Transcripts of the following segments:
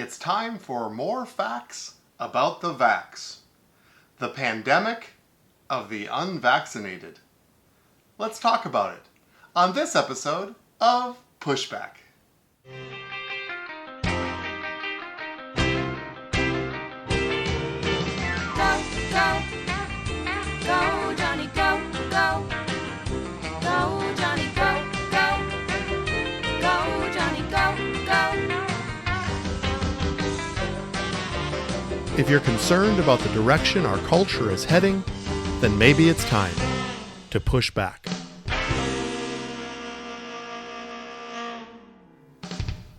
It's time for more facts about the vax. The pandemic of the unvaccinated. Let's talk about it on this episode of Pushback. Go, Jonny, go, go. Go, Jonny, go, go. Go, Jonny, go, go. If you're concerned about the direction our culture is heading, then maybe it's time to push back.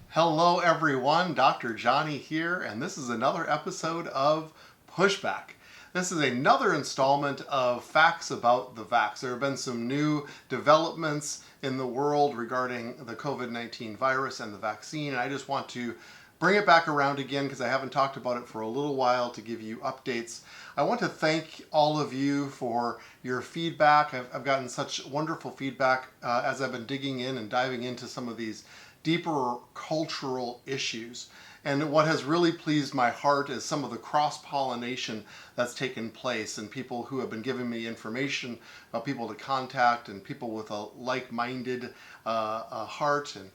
Hello everyone, Dr. Jonny here, and this is another episode of Pushback. This is another installment of Facts About the Vax. There have been some new developments in the world regarding the COVID-19 virus and the vaccine, and I just want to bring it back around again because I haven't talked about it for a little while to give you updates. I want to thank all of you for your feedback. I've gotten such wonderful feedback as I've been digging in and diving into some of these deeper cultural issues. And what has really pleased my heart is some of the cross-pollination that's taken place and people who have been giving me information about people to contact and people with a like-minded heart and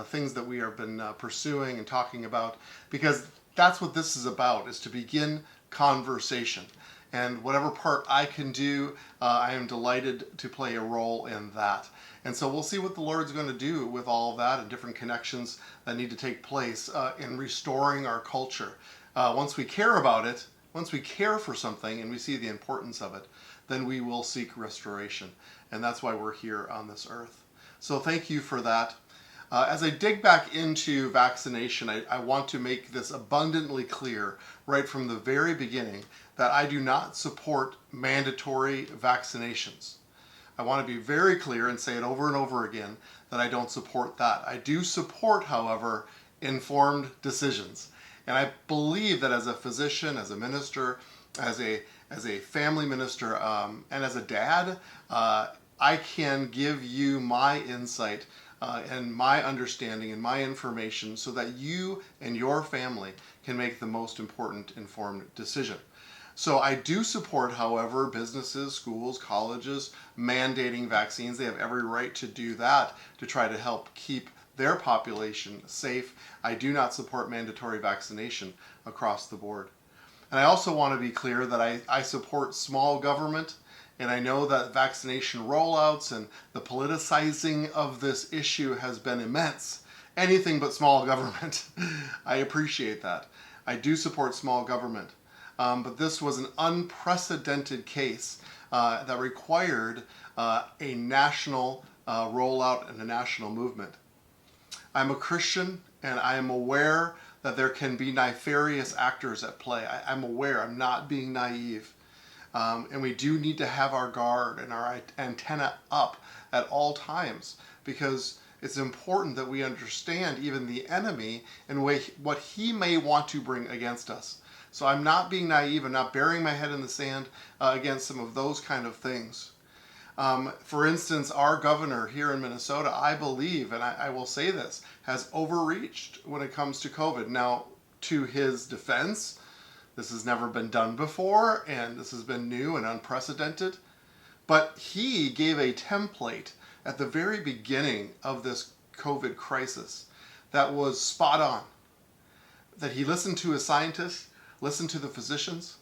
things that we have been pursuing and talking about, because that's what this is about, is to begin conversation. And whatever part I can do, I am delighted to play a role in that. And so we'll see what the Lord's going to do with all of that and different connections that need to take place in restoring our culture. Once we care about it, once we care for something and we see the importance of it, then we will seek restoration. And that's why we're here on this earth. So thank you for that. As I dig back into vaccination, I want to make this abundantly clear right from the very beginning that I do not support mandatory vaccinations. I want to be very clear and say it over and over again that I don't support that. I do support, however, informed decisions. And I believe that as a physician, as a minister, as a family minister, and as a dad, I can give you my insight and my understanding and my information so that you and your family can make the most important informed decision. So I do support, however, businesses, schools, colleges mandating vaccines. They have every right to do that to try to help keep their population safe. I do not support mandatory vaccination across the board. And I also want to be clear that I support small government, and I know that vaccination rollouts and the politicizing of this issue has been immense. Anything but small government. I appreciate that. I do support small government. But this was an unprecedented case that required a national rollout and a national movement. I'm a Christian and I am aware that there can be nefarious actors at play. I'm aware, I'm not being naive. And we do need to have our guard and our antenna up at all times, because it's important that we understand even the enemy and what he may want to bring against us. So I'm not being naive. I'm not burying my head in the sand against some of those kind of things. For instance, our governor here in Minnesota, I believe, and I will say this, has overreached when it comes to COVID. Now, to his defense, this has never been done before, and this has been new and unprecedented. But he gave a template at the very beginning of this COVID crisis that was spot on. That he listened to his scientists, listened to the physicians,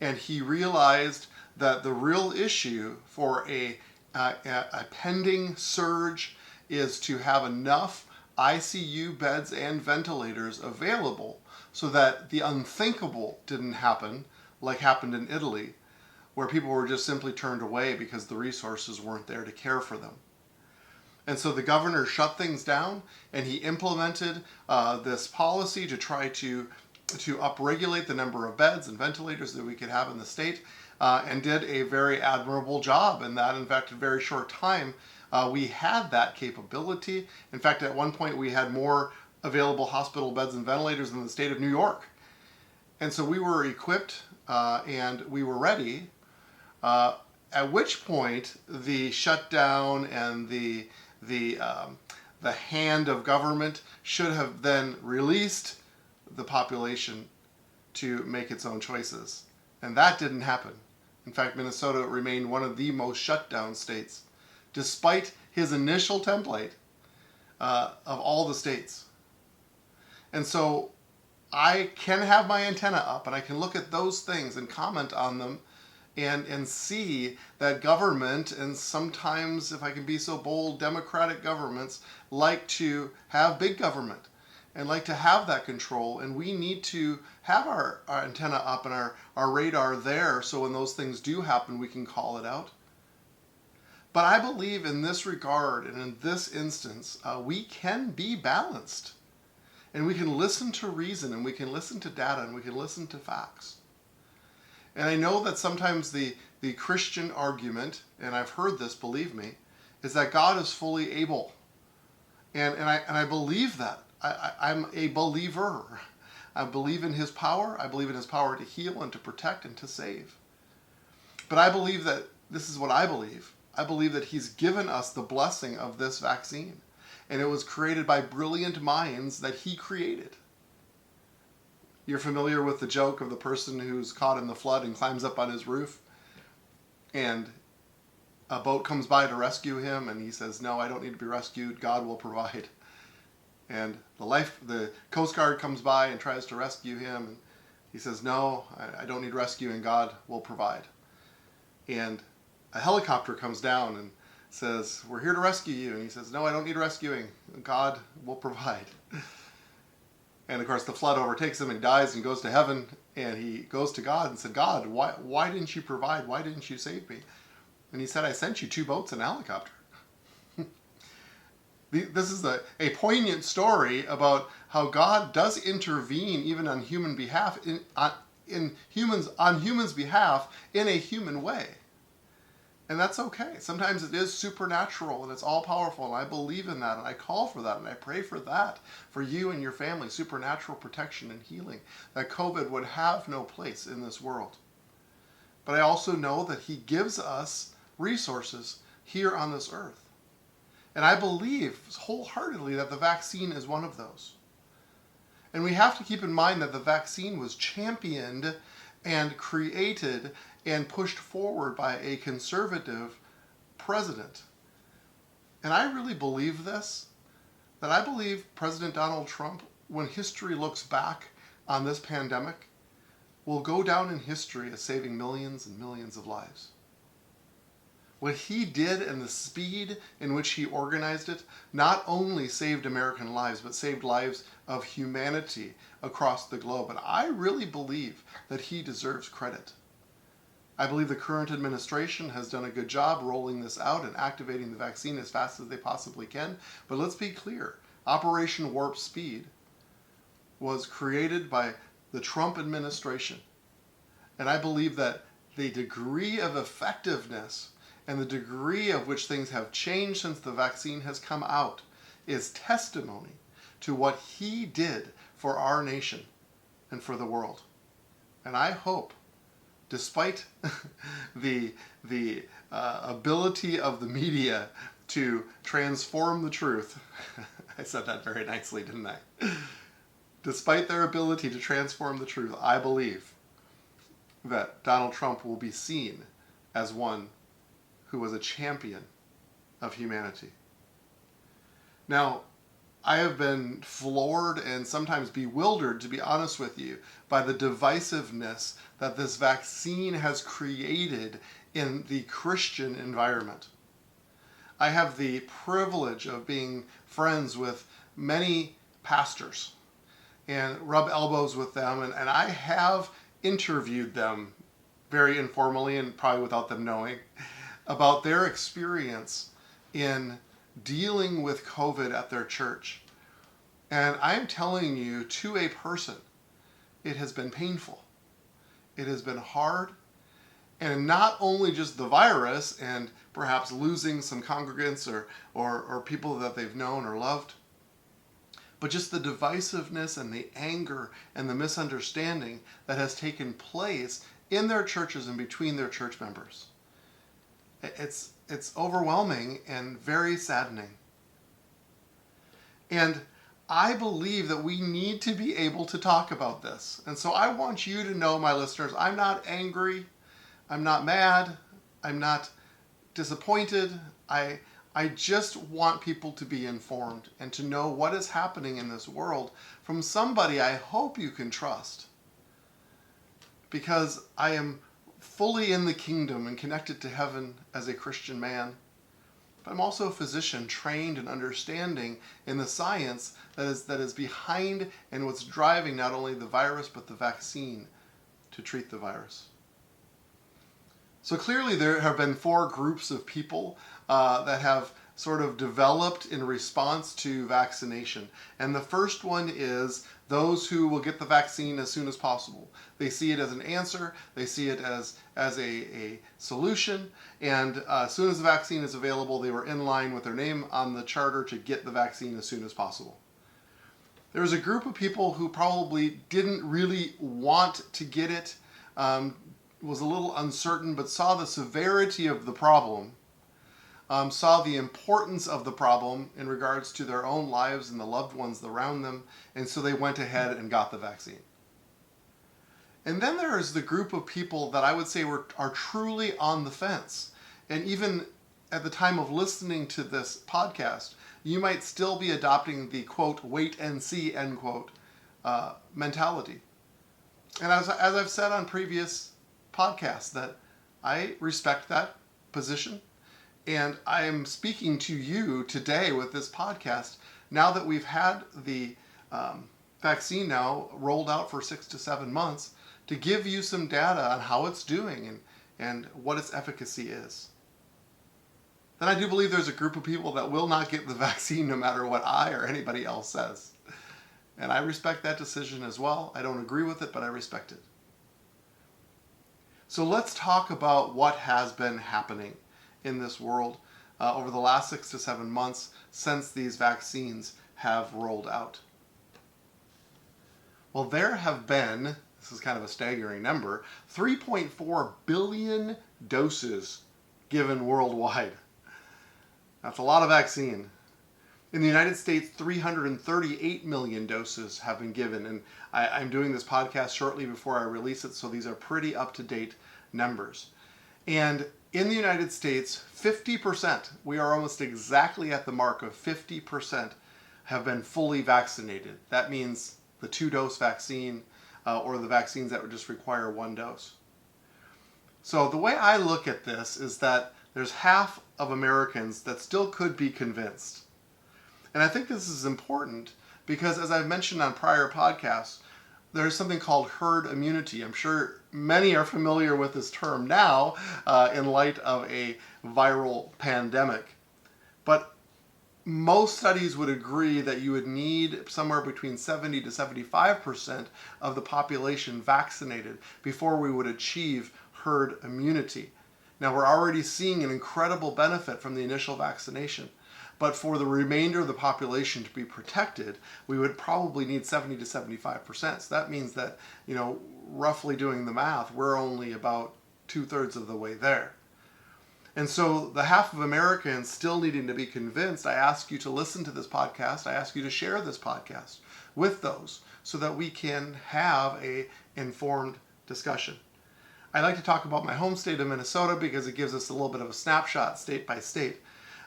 and he realized that the real issue for a pending surge is to have enough ICU beds and ventilators available so that the unthinkable didn't happen, like happened in Italy, where people were just simply turned away because the resources weren't there to care for them. And so the governor shut things down, and he implemented this policy to try to upregulate the number of beds and ventilators that we could have in the state, and did a very admirable job in that. In fact, in a very short time, we had that capability. In fact, at one point we had more available hospital beds and ventilators than the state of New York. And so we were equipped and we were ready, at which point the shutdown and the hand of government should have then released the population to make its own choices. And that didn't happen. In fact, Minnesota remained one of the most shut down states, despite his initial template of all the states. And so I can have my antenna up and I can look at those things and comment on them and see that government, and sometimes, if I can be so bold, democratic governments like to have big government and like to have that control, and we need to have our antenna up and our radar there so when those things do happen we can call it out. But I believe in this regard and in this instance we can be balanced, and we can listen to reason, and we can listen to data, and we can listen to facts. And I know that sometimes the Christian argument, and I've heard this, believe me, is that God is fully able. And I believe that. I'm a believer. I believe in his power. I believe in his power to heal and to protect and to save. But I believe that, this is what I believe that he's given us the blessing of this vaccine. And it was created by brilliant minds that he created. You're familiar with the joke of the person who's caught in the flood and climbs up on his roof, and a boat comes by to rescue him, and he says, "No, I don't need to be rescued. God will provide." And the Coast Guard comes by and tries to rescue him, and he says, "No, I don't need rescuing. God will provide." And a helicopter comes down and says, "We're here to rescue you." And he says, "No, I don't need rescuing. God will provide." And of course the flood overtakes him and he dies and goes to heaven, and he goes to God and said, "God, why didn't you provide? Why didn't you save me?" And he said, "I sent you 2 boats and a helicopter." This is a poignant story about how God does intervene even on human behalf, on humans' behalf in a human way. And that's okay. Sometimes it is supernatural and it's all powerful, and I believe in that, and I call for that, and I pray for that for you and your family, supernatural protection and healing, that COVID would have no place in this world. But I also know that he gives us resources here on this earth. And I believe wholeheartedly that the vaccine is one of those. And we have to keep in mind that the vaccine was championed and created and pushed forward by a conservative president. And I really believe this, that I believe President Donald Trump, when history looks back on this pandemic, will go down in history as saving millions and millions of lives. What he did and the speed in which he organized it not only saved American lives, but saved lives of humanity across the globe. And I really believe that he deserves credit. I believe the current administration has done a good job rolling this out and activating the vaccine as fast as they possibly can. But let's be clear, Operation Warp Speed was created by the Trump administration. And I believe that the degree of effectiveness and the degree of which things have changed since the vaccine has come out is testimony to what he did for our nation and for the world. And I hope, despite the ability of the media to transform the truth, I said that very nicely, didn't I? Despite their ability to transform the truth, I believe that Donald Trump will be seen as one who was a champion of humanity. Now, I have been floored and sometimes bewildered, to be honest with you, by the divisiveness that this vaccine has created in the Christian environment. I have the privilege of being friends with many pastors and rub elbows with them, and I have interviewed them very informally and probably without them knowing about their experience in dealing with COVID at their church. And I am telling you, to a person, it has been painful. It has been hard. And not only just the virus and perhaps losing some congregants or people that they've known or loved, but just the divisiveness and the anger and the misunderstanding that has taken place in their churches and between their church members. It's overwhelming and very saddening. And I believe that we need to be able to talk about this. And so I want you to know, my listeners, I'm not angry. I'm not mad. I'm not disappointed. I just want people to be informed and to know what is happening in this world from somebody I hope you can trust. Because I am fully in the kingdom and connected to heaven as a Christian man. But I'm also a physician trained and understanding in the science that is behind and what's driving not only the virus but the vaccine to treat the virus. So clearly there have been 4 groups of people that have sort of developed in response to vaccination. And the first one is those who will get the vaccine as soon as possible. They see it as an answer, they see it as a solution, and as soon as the vaccine is available, they were in line with their name on the charter to get the vaccine as soon as possible. There was a group of people who probably didn't really want to get it, was a little uncertain, but saw the severity of the problem, saw the importance of the problem in regards to their own lives and the loved ones around them, and so they went ahead and got the vaccine. And then there is the group of people that I would say are truly on the fence. And even at the time of listening to this podcast, you might still be adopting the, quote, wait and see, end quote, mentality. And as I've said on previous podcasts, that I respect that position. And I am speaking to you today with this podcast now that we've had the vaccine now rolled out for 6 to 7 months to give you some data on how it's doing and what its efficacy is. Then I do believe there's a group of people that will not get the vaccine no matter what I or anybody else says. And I respect that decision as well. I don't agree with it, but I respect it. So let's talk about what has been happening in this world over the last 6 to 7 months since these vaccines have rolled out. Well, there have been, this is kind of a staggering number, 3.4 billion doses given worldwide. That's a lot of vaccine. In the United States, 338 million doses have been given. And I'm doing this podcast shortly before I release it, so these are pretty up-to-date numbers. And in the United States, 50%, we are almost exactly at the mark of 50% have been fully vaccinated. That means the 2-dose vaccine or the vaccines that would just require 1 dose. So the way I look at this is that there's half of Americans that still could be convinced. And I think this is important because, as I've mentioned on prior podcasts, there's something called herd immunity. I'm sure many are familiar with this term now in light of a viral pandemic. But most studies would agree that you would need somewhere between 70 to 75% of the population vaccinated before we would achieve herd immunity. Now, we're already seeing an incredible benefit from the initial vaccination. But for the remainder of the population to be protected, we would probably need 70 to 75%. So that means that, roughly doing the math, we're only about 2/3 of the way there. And so the half of Americans still needing to be convinced, I ask you to listen to this podcast. I ask you to share this podcast with those so that we can have a informed discussion. I like to talk about my home state of Minnesota because it gives us a little bit of a snapshot state by state.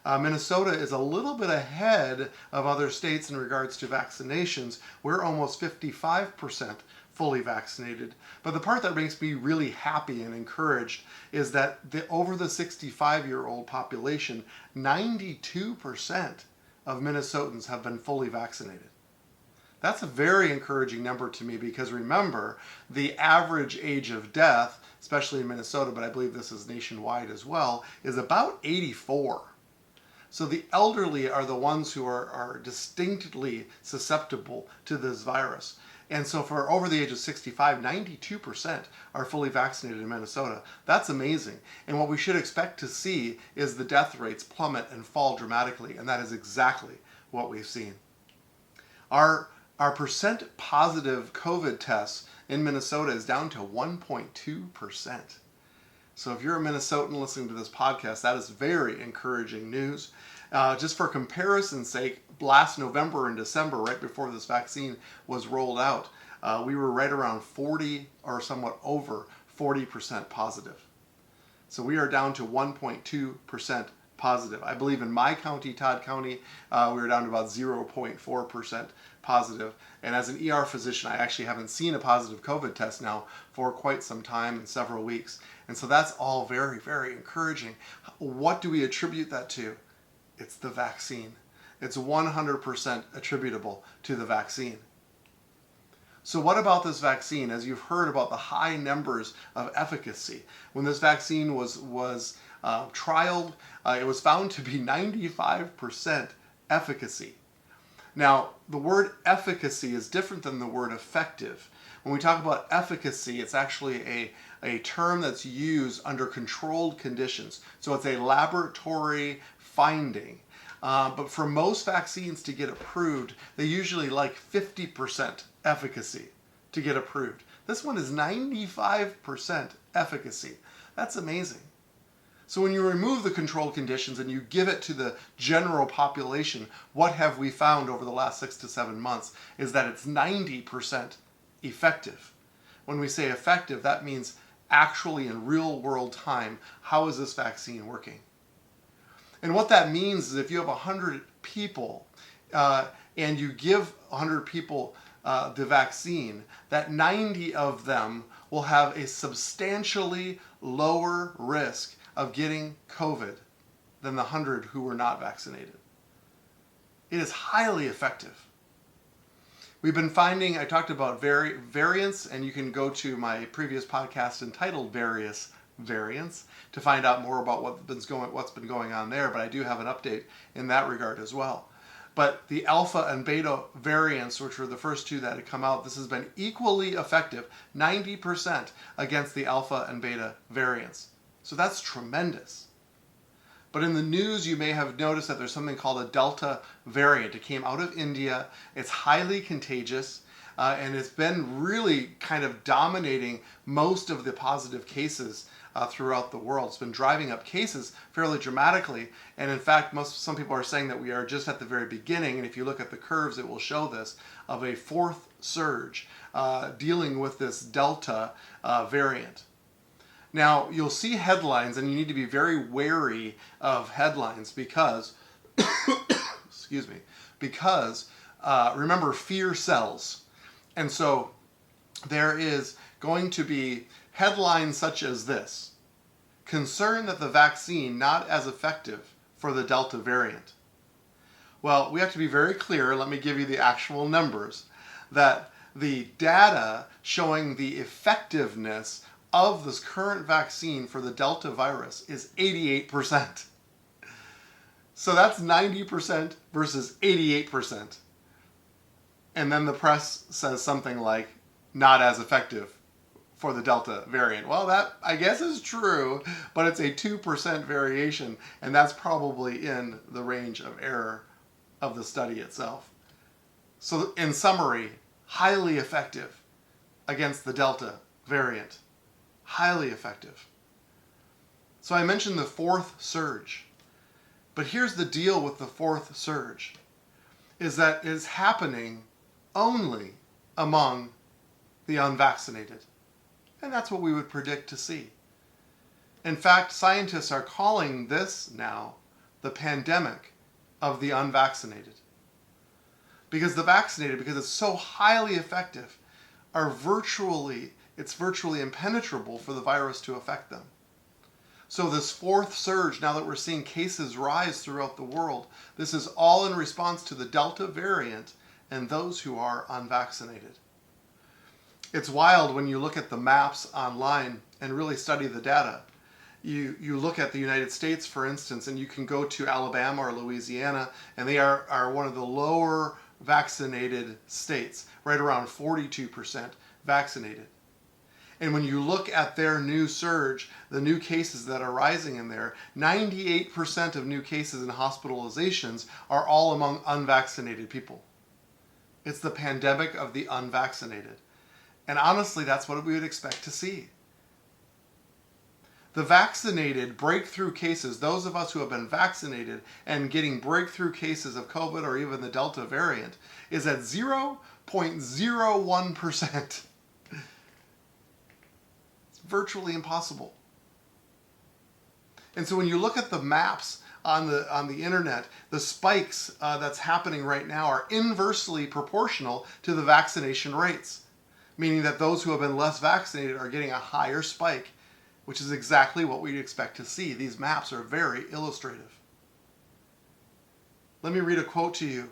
Minnesota is a little bit ahead of other states in regards to vaccinations. We're almost 55% fully vaccinated. But the part that makes me really happy and encouraged is that over the 65-year-old population, 92% of Minnesotans have been fully vaccinated. That's a very encouraging number to me because remember, the average age of death, especially in Minnesota, but I believe this is nationwide as well, is about 84. So the elderly are the ones who are distinctly susceptible to this virus. And so for over the age of 65, 92% are fully vaccinated in Minnesota. That's amazing. And what we should expect to see is the death rates plummet and fall dramatically. And that is exactly what we've seen. Our percent positive COVID tests in Minnesota is down to 1.2%. So if you're a Minnesotan listening to this podcast, that is very encouraging news. Just for comparison's sake, last November and December, right before this vaccine was rolled out, we were right around 40 or somewhat over 40% positive. So we are down to 1.2% positive. I believe in my county, Todd County, we were down to about 0.4% positive. And as an ER physician, I actually haven't seen a positive COVID test now for quite some time, in several weeks. And so that's all very, very encouraging. What do we attribute that to? It's the vaccine. It's 100% attributable to the vaccine. So what about this vaccine? As you've heard about the high numbers of efficacy, when this vaccine was trialed, it was found to be 95% efficacy. Now, the word efficacy is different than the word effective. When we talk about efficacy, it's actually a term that's used under controlled conditions. So it's a laboratory finding. But for most vaccines to get approved, they usually like 50% efficacy to get approved. This one is 95% efficacy. That's amazing. So when you remove the controlled conditions and you give it to the general population, what have we found over the last 6 to 7 months is that it's 90% effective. When we say effective, that means actually in real world time, how is this vaccine working? And what that means is if you have 100 people and you give 100 people the vaccine, that 90 of them will have a substantially lower risk of getting COVID than the 100 who were not vaccinated. It is highly effective. We've been finding, I talked about variants, and you can go to my previous podcast entitled Various Variants to find out more about what's been going on there, but I do have an update in that regard as well. But the alpha and beta variants, which were the first two that had come out, this has been equally effective, 90% against the alpha and beta variants. So that's tremendous. But in the news, you may have noticed that there's something called a Delta variant. It came out of India. It's highly contagious, and it's been really kind of dominating most of the positive cases throughout the world. It's been driving up cases fairly dramatically. And in fact, some people are saying that we are just at the very beginning. And if you look at the curves, it will show this, of a fourth surge dealing with this Delta variant. Now, you'll see headlines, and you need to be very wary of headlines because, excuse me, because remember, fear sells. And so there is going to be headlines such as this: concern that the vaccine not as effective for the Delta variant. Well, we have to be very clear. Let me give you the actual numbers. That the data showing the effectiveness of this current vaccine for the Delta virus is 88%. So that's 90% versus 88%. And then the press says something like, not as effective for the Delta variant. Well, that I guess is true, but it's a 2% variation, and that's probably in the range of error of the study itself. So in summary, highly effective against the Delta variant. Highly effective. So I mentioned the fourth surge. But here's the deal with the fourth surge, is that it is happening only among the unvaccinated. And that's what we would predict to see. In fact, scientists are calling this now the pandemic of the unvaccinated. Because the vaccinated, because it's so highly effective, it's virtually impenetrable for the virus to affect them. So this fourth surge, now that we're seeing cases rise throughout the world, this is all in response to the Delta variant and those who are unvaccinated. It's wild when you look at the maps online and really study the data. You look at the United States, for instance, and you can go to Alabama or Louisiana, and they are one of the lower vaccinated states, right around 42% vaccinated. And when you look at their new surge, the new cases that are rising in there, 98% of new cases and hospitalizations are all among unvaccinated people. It's the pandemic of the unvaccinated. And honestly, that's what we would expect to see. The vaccinated breakthrough cases, those of us who have been vaccinated and getting breakthrough cases of COVID or even the Delta variant, is at 0.01%. It's virtually impossible. And so when you look at the maps on the internet, the spikes that's happening right now are inversely proportional to the vaccination rates, meaning that those who have been less vaccinated are getting a higher spike, which is exactly what we'd expect to see. These maps are very illustrative. Let me read a quote to you.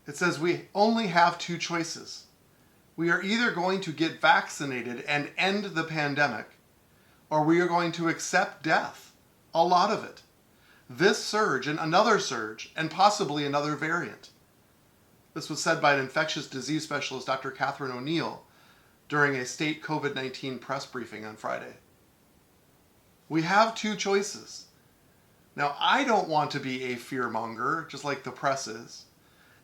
It says, "We only have two choices. We are either going to get vaccinated and end the pandemic, or we are going to accept death, a lot of it. This surge and another surge, and possibly another variant." This was said by an infectious disease specialist, Dr. Catherine O'Neill, during a state COVID-19 press briefing on Friday. We have two choices. Now, I don't want to be a fearmonger, just like the press is,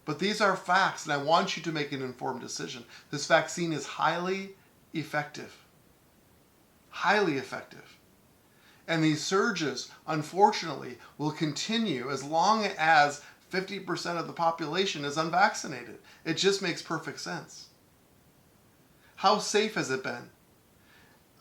but these are facts, and I want you to make an informed decision. This vaccine is highly effective. Highly effective. And these surges, unfortunately, will continue as long as 50% of the population is unvaccinated. It just makes perfect sense. How safe has it been?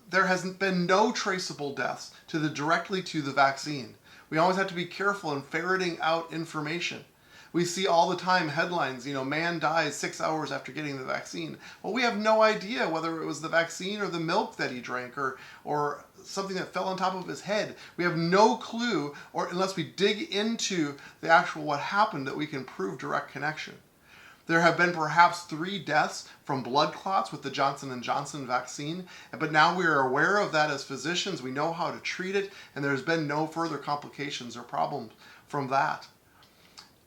There has been no traceable deaths directly to the vaccine. We always have to be careful in ferreting out information. We see all the time headlines, man dies 6 hours after getting the vaccine. Well, we have no idea whether it was the vaccine or the milk that he drank or something that fell on top of his head. We have no clue, or unless we dig into the actual what happened, that we can prove direct connection. There have been perhaps 3 deaths from blood clots with the Johnson & Johnson vaccine, but now we are aware of that as physicians. We know how to treat it, and there's been no further complications or problems from that.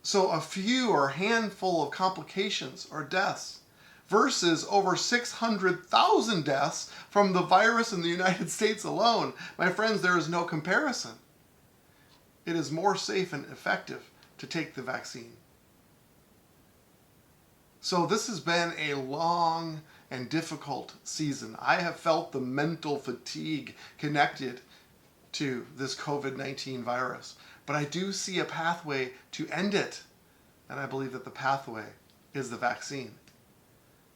So a few or handful of complications or deaths versus over 600,000 deaths from the virus in the United States alone. My friends, there is no comparison. It is more safe and effective to take the vaccine. So this has been a long and difficult season. I have felt the mental fatigue connected to this COVID-19 virus. But I do see a pathway to end it. And I believe that the pathway is the vaccine.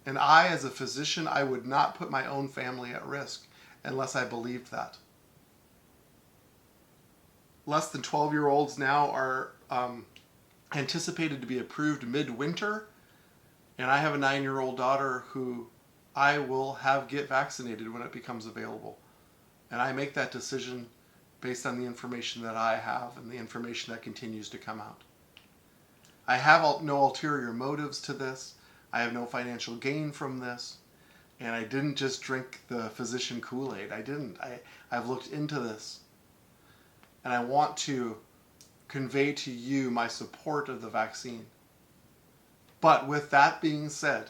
And I, as a physician, I would not put my own family at risk unless I believed that. Less than 12-year-olds now are anticipated to be approved midwinter. And I have a 9-year-old daughter who I will have get vaccinated when it becomes available. And I make that decision based on the information that I have and the information that continues to come out. I have no ulterior motives to this. I have no financial gain from this. And I didn't just drink the physician Kool-Aid. I didn't. I've looked into this. And I want to convey to you my support of the vaccine. But with that being said,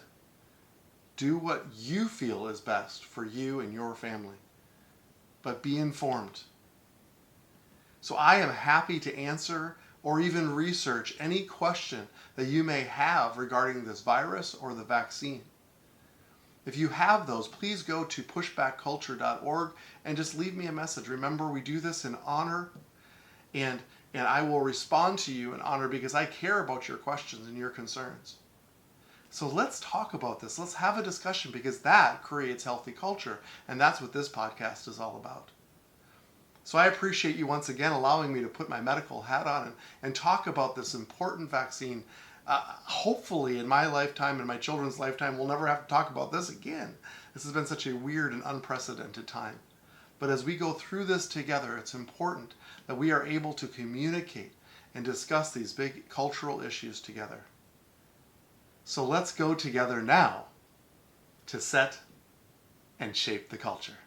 do what you feel is best for you and your family. But be informed. So I am happy to answer or even research any question that you may have regarding this virus or the vaccine. If you have those, please go to pushbackculture.org and just leave me a message. Remember, we do this in honor, and I will respond to you in honor because I care about your questions and your concerns. So let's talk about this. Let's have a discussion because that creates healthy culture, and that's what this podcast is all about. So I appreciate you once again allowing me to put my medical hat on and talk about this important vaccine. Hopefully in my lifetime and my children's lifetime, we'll never have to talk about this again. This has been such a weird and unprecedented time. But as we go through this together, it's important that we are able to communicate and discuss these big cultural issues together. So let's go together now to set and shape the culture.